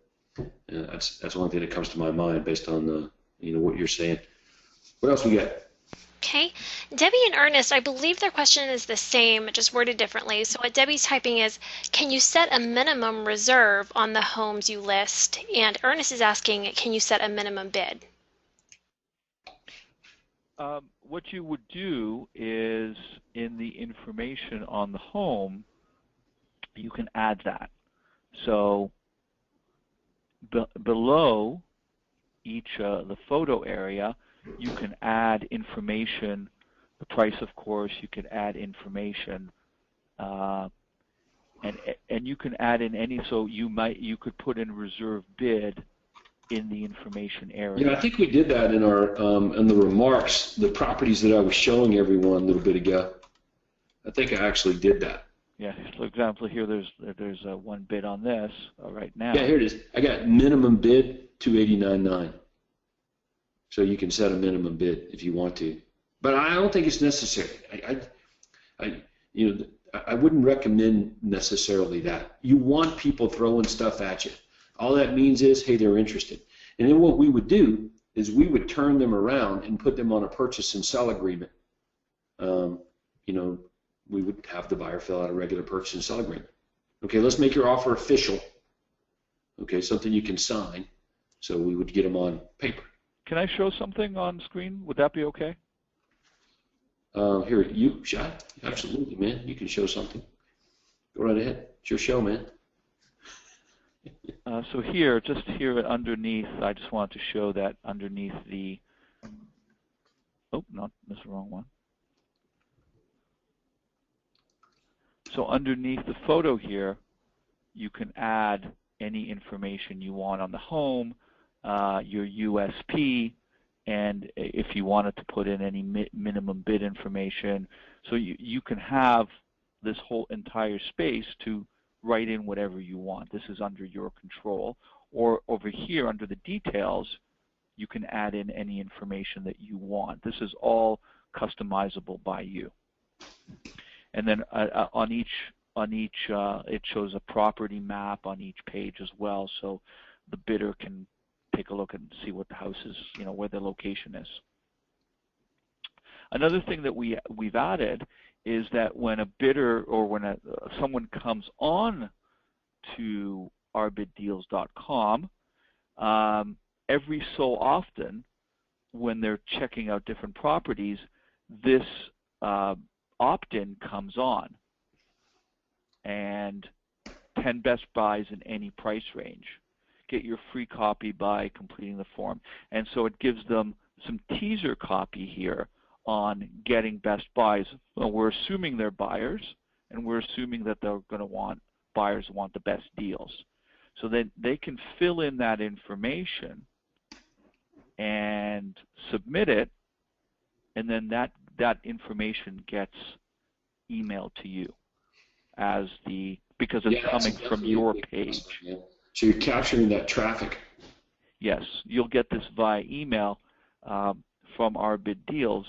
that's the only thing that comes to my mind based on what you're saying. What else we got? Okay. Debbie and Ernest, I believe their question is the same, just worded differently. So what Debbie's typing is, can you set a minimum reserve on the homes you list? And Ernest is asking, can you set a minimum bid? What you would do is, in the information on the home, you can add that. So below each the photo area, you can add information. The price, of course, you can add information, and you can add in any. So you could put in reserve bid in the information area. Yeah, I think we did that in our in the remarks, the properties that I was showing everyone a little bit ago. I think I actually did that. Yeah, for example, here there's one bid on this right now. Yeah, here it is. I got minimum bid $289.9. So you can set a minimum bid if you want to, but I don't think it's necessary. I wouldn't recommend necessarily that. You want people throwing stuff at you. All that means is, hey, they're interested. And then what we would do is we would turn them around and put them on a purchase and sell agreement. We would have the buyer fill out a regular purchase and sell agreement. Okay, let's make your offer official. Okay, something you can sign. So we would get them on paper. Can I show something on screen? Would that be okay? Here, you, Shai? Absolutely, man. You can show something. Go right ahead. It's your show, man. So here, just here underneath, I just want to show that underneath the, oh, no, that's the wrong one. So underneath the photo here, you can add any information you want on the home, your USP, and if you wanted to put in any minimum bid information. So you can have this whole entire space to write in whatever you want. This is under your control. Or over here under the details, you can add in any information that you want. This is all customizable by you. And then on each it shows a property map on each page as well, so the bidder can take a look and see what the house is, where the location is. Another thing that we've added is that when a bidder or when someone comes on to ourbiddeals.com, every so often when they're checking out different properties, this opt-in comes on, and 10 best buys in any price range. Get your free copy by completing the form. And so it gives them some teaser copy here on getting best buys. Well, we're assuming they're buyers, and we're assuming that they're going to want buyers want the best deals. So then they can fill in that information and submit it, and then that information gets emailed to you as because it's coming from your page. So you're capturing that traffic. Yes, you'll get this via email from Our Bid Deals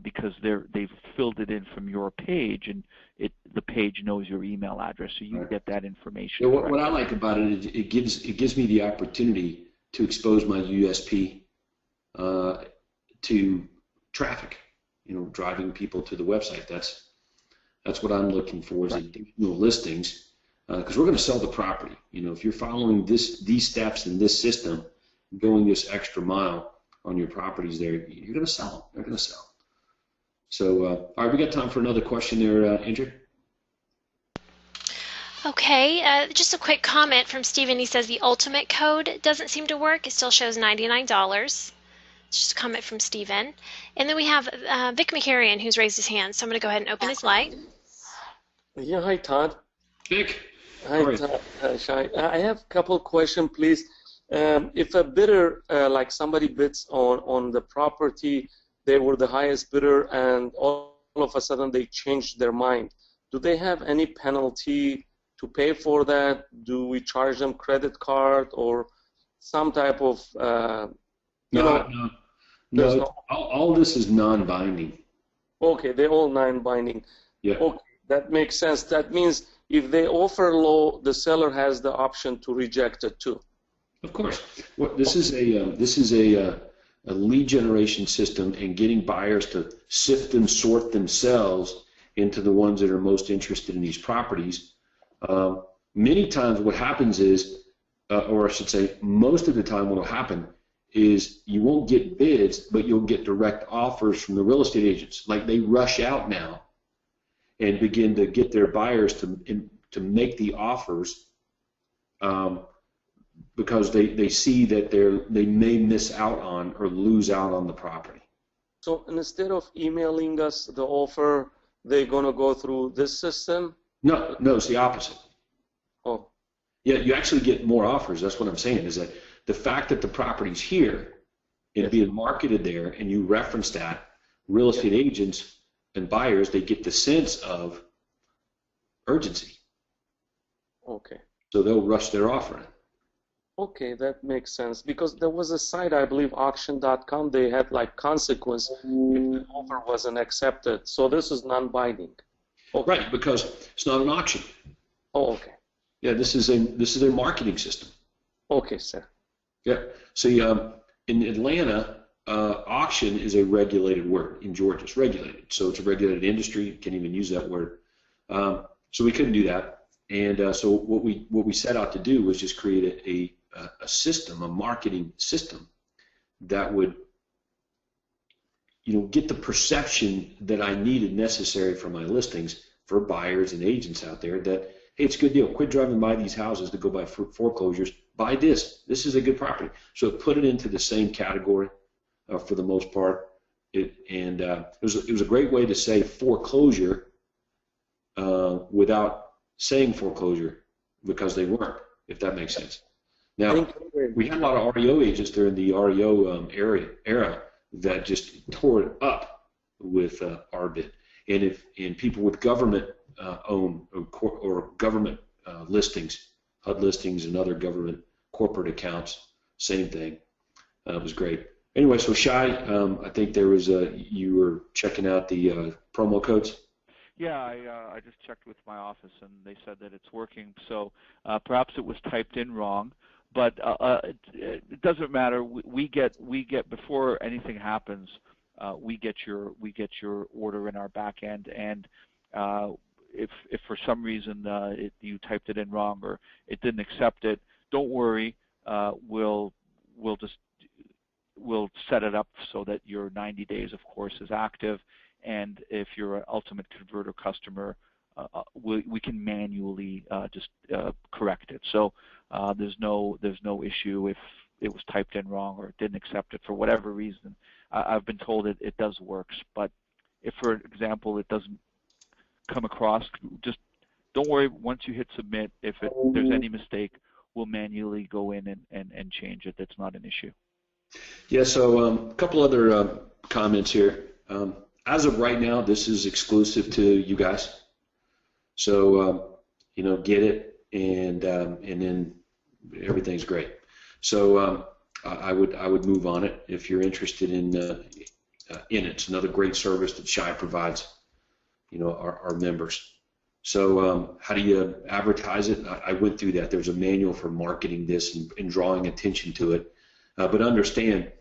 because they've filled it in from your page, and the page knows your email address, so you get that information. Yeah, what I like about it is it gives me the opportunity to expose my USP to traffic. Driving people to the website. That's what I'm looking for is additional listings, because we're going to sell the property. If you're following these steps in this system, going this extra mile on your properties there, you're going to sell them. They're going to sell. So, all right, we got time for another question there, Andrea. Okay, just a quick comment from Steven. He says the ultimate code doesn't seem to work. It still shows $99. It's just a comment from Steven. And then we have Vic McCarrion, who's raised his hand. So I'm going to go ahead and open his mic. Yeah, hi, Todd. Vic. Hi, Todd. Shai. I have a couple of questions, please. If a bidder, like somebody bids on the property, they were the highest bidder, and all of a sudden they changed their mind, do they have any penalty to pay for that? Do we charge them credit card or some type of, No. All this is non-binding. Okay, they're all non-binding. Yeah. Okay, that makes sense. That means if they offer low, the seller has the option to reject it too. Of course. This is a lead generation system, and getting buyers to sift and sort themselves into the ones that are most interested in these properties. Many times what happens is, or I should say most of the time what will happen is you won't get bids, but you'll get direct offers from the real estate agents. Like they rush out now and begin to get their buyers to make the offers because they see that they may miss out on or lose out on the property. So instead of emailing us the offer, they're going to go through this system? No, it's the opposite. Oh. Yeah, you actually get more offers. That's what I'm saying, is that the fact that the property's here and being marketed there, and you reference that, real estate agents and buyers, they get the sense of urgency. Okay. So they'll rush their offer in. Okay, that makes sense. Because there was a site, I believe, auction.com, they had like consequence if the offer wasn't accepted. So this is non-binding. Okay. Right, because it's not an auction. Oh, okay. Yeah, this is a marketing system. Okay, sir. Yeah. So in Atlanta, auction is a regulated word. In Georgia, it's regulated. So it's a regulated industry. You can't even use that word. So we couldn't do that. And so what we set out to do was just create a system, a marketing system that would, get the perception that I needed necessary for my listings for buyers and agents out there that, hey, it's a good deal. Quit driving by these houses to go buy foreclosures. Buy this. This is a good property. So put it into the same category for the most part. It was a great way to say foreclosure without saying foreclosure, because they weren't, if that makes sense. Now, we had a lot of REO agents during the REO era that just tore it up with RBIT. And people with government owned or government listings, HUD listings and other government corporate accounts, same thing. It was great. Anyway, so Shai, I think there was you were checking out the promo codes. Yeah, I just checked with my office, and they said that it's working. So perhaps it was typed in wrong, but it doesn't matter. We get before anything happens, we get your order in our back end, and if for some reason you typed it in wrong or it didn't accept it, don't worry. We'll set it up so that your 90 days, of course, is active. And if you're an Ultimate Converter customer, we can manually just correct it. So there's no issue if it was typed in wrong or it didn't accept it for whatever reason. I've been told it does work, but if, for example, it doesn't come across, just don't worry. Once you hit submit, if there's any mistake, we'll manually go in and change it. That's not an issue. Yeah. So a couple other comments here. As of right now, this is exclusive to you guys. So get it, and then everything's great. So I would move on it if you're interested in in it. It's another great service that Shy provides, our members. So how do you advertise it? I went through that. There's a manual for marketing this and drawing attention to it. But understand,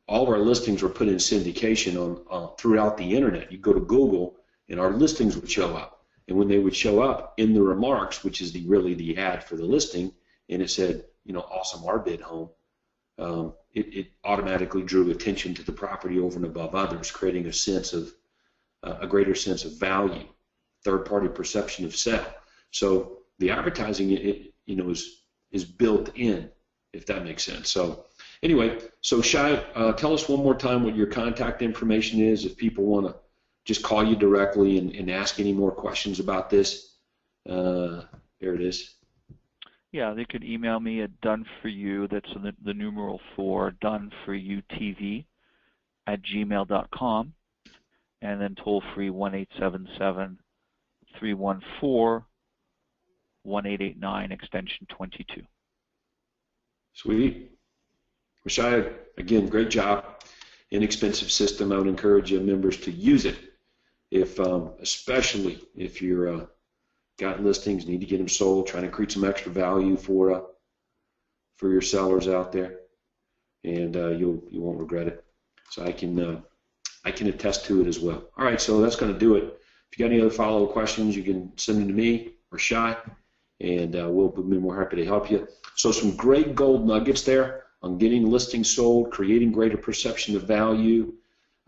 all of our listings were put in syndication on throughout the internet. You go to Google, and our listings would show up. And when they would show up in the remarks, which is really the ad for the listing, and it said, awesome Arbid home, it automatically drew attention to the property over and above others, creating a greater sense of value, third-party perception of sale. So the advertising, is built in, if that makes sense. So anyway, so Shai, tell us one more time what your contact information is if people want to just call you directly and ask any more questions about this. There it is. Yeah, they could email me at doneforyou, that's the numeral 4, doneforyouTV@gmail.com, and then toll-free 1-877-314-1889, extension 22. Sweet. Rashad, again, great job. Inexpensive system. I would encourage members to use it, especially if you're got listings, need to get them sold, trying to create some extra value for your sellers out there, and you won't regret it. So I can attest to it as well. All right, so that's going to do it. If you got any other follow-up questions, you can send them to me or Shai, and we'll be more happy to help you. So some great gold nuggets there on getting listings sold, creating greater perception of value,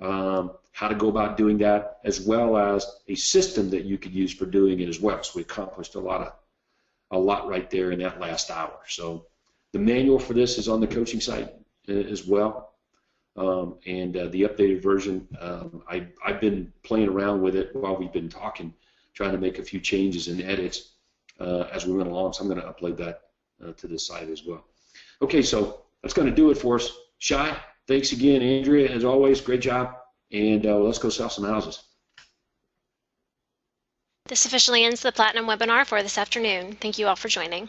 how to go about doing that, as well as a system that you could use for doing it as well. So we accomplished a lot right there in that last hour. So the manual for this is on the coaching site as well, and the updated version. I've been playing around with it while we've been talking, trying to make a few changes and edits as we went along. So I'm going to upload that to the site as well. Okay, so that's going to do it for us. Shai, thanks again. Andrea, as always, great job. And let's go sell some houses. This officially ends the Platinum webinar for this afternoon. Thank you all for joining.